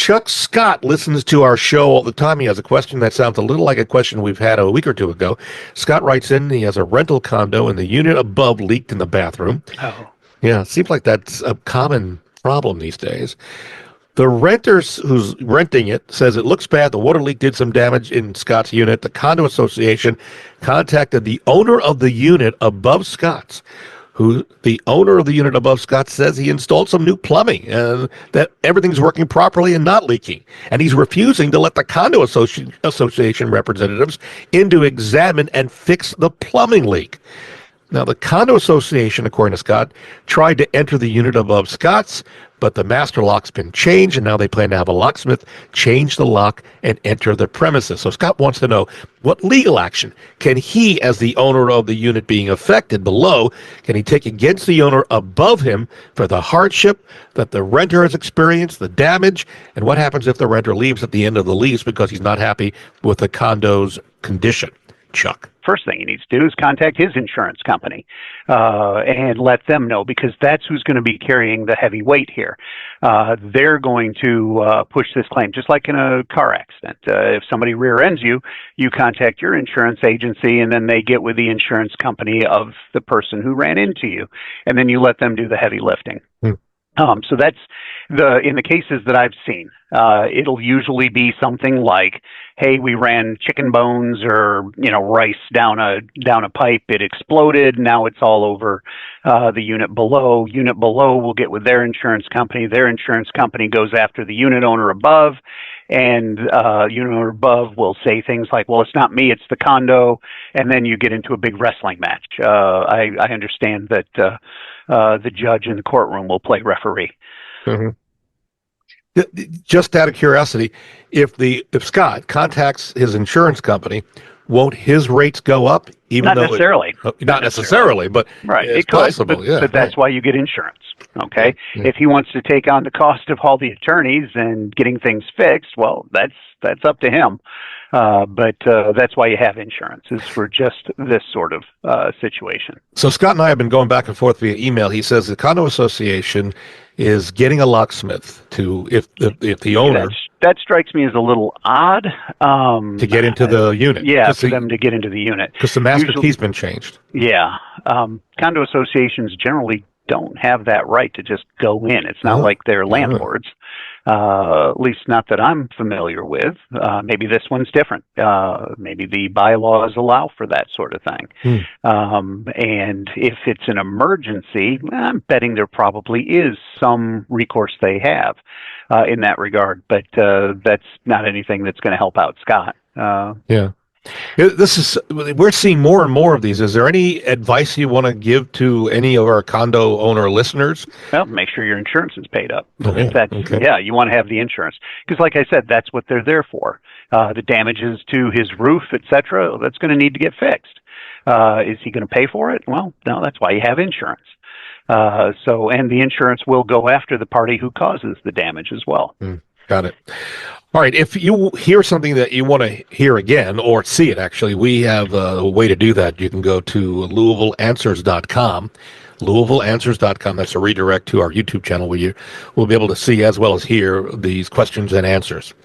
Chuck Scott listens to our show all the time. He has a question that sounds a little like a question we've had a week or two ago. Scott writes in, he has a rental condo and the unit above leaked in the bathroom. Oh. Yeah, it seems like that's a common problem these days. The renter who's renting it says it looks bad. The water leak did some damage in Scott's unit. The condo association contacted the owner of the unit above Scott's, the owner of the unit above Scott says he installed some new plumbing and that everything's working properly and not leaking. And he's refusing to let the condo association representatives in to examine and fix the plumbing leak. Now, the condo association, according to Scott, tried to enter the unit above Scott's, but the master lock's been changed, and now they plan to have a locksmith change the lock and enter the premises. So Scott wants to know, what legal action can he, as the owner of the unit being affected below, can he take against the owner above him for the hardship that the renter has experienced, the damage, and what happens if the renter leaves at the end of the lease because he's not happy with the condo's condition? Chuck. First thing he needs to do is contact his insurance company and let them know, because that's who's going to be carrying the heavy weight here. They're going to push this claim, just like in a car accident. If somebody rear ends you, you contact your insurance agency, and then they get with the insurance company of the person who ran into you, and then you let them do the heavy lifting. So that's in the cases that I've seen, it'll usually be something like, hey, we ran chicken bones or, rice down a pipe. It exploded. Now it's all over the unit below. Unit below will get with their insurance company. Their insurance company goes after the unit owner above, and unit owner above will say things like, well, it's not me, it's the condo. And then you get into a big wrestling match. I understand that the judge in the courtroom will play referee. Mm-hmm. Just out of curiosity, if Scott contacts his insurance company, won't his rates go up? Not necessarily. Not necessarily, but right. It's possible. But that's why you get insurance. Okay. Yeah. If he wants to take on the cost of all the attorneys and getting things fixed, well, that's up to him. But that's why you have insurance, is for just this sort of situation. So Scott and I have been going back and forth via email. He says the condo association is getting a locksmith to, if the owner... That strikes me as a little odd. To get into the unit. Yeah, for them to get into the unit. Because the master key's been changed. Yeah. Condo associations generally don't have that right to just go in. It's not like they're landlords. At least not that I'm familiar with. Maybe this one's different. Maybe the bylaws allow for that sort of thing. And if it's an emergency, I'm betting there probably is some recourse they have in that regard. But that's not anything that's going to help out Scott. Yeah. We're seeing more and more of these. Is there any advice you want to give to any of our condo owner listeners? Well, make sure your insurance is paid up. Okay. Yeah, you want to have the insurance. Because like I said, that's what they're there for. The damages to his roof, etc., that's going to need to get fixed. Is he going to pay for it? Well, no, that's why you have insurance. And the insurance will go after the party who causes the damage as well. Got it. All right. If you hear something that you want to hear again, or see it, actually, we have a way to do that. You can go to LouisvilleAnswers.com. LouisvilleAnswers.com. That's a redirect to our YouTube channel where you will be able to see as well as hear these questions and answers.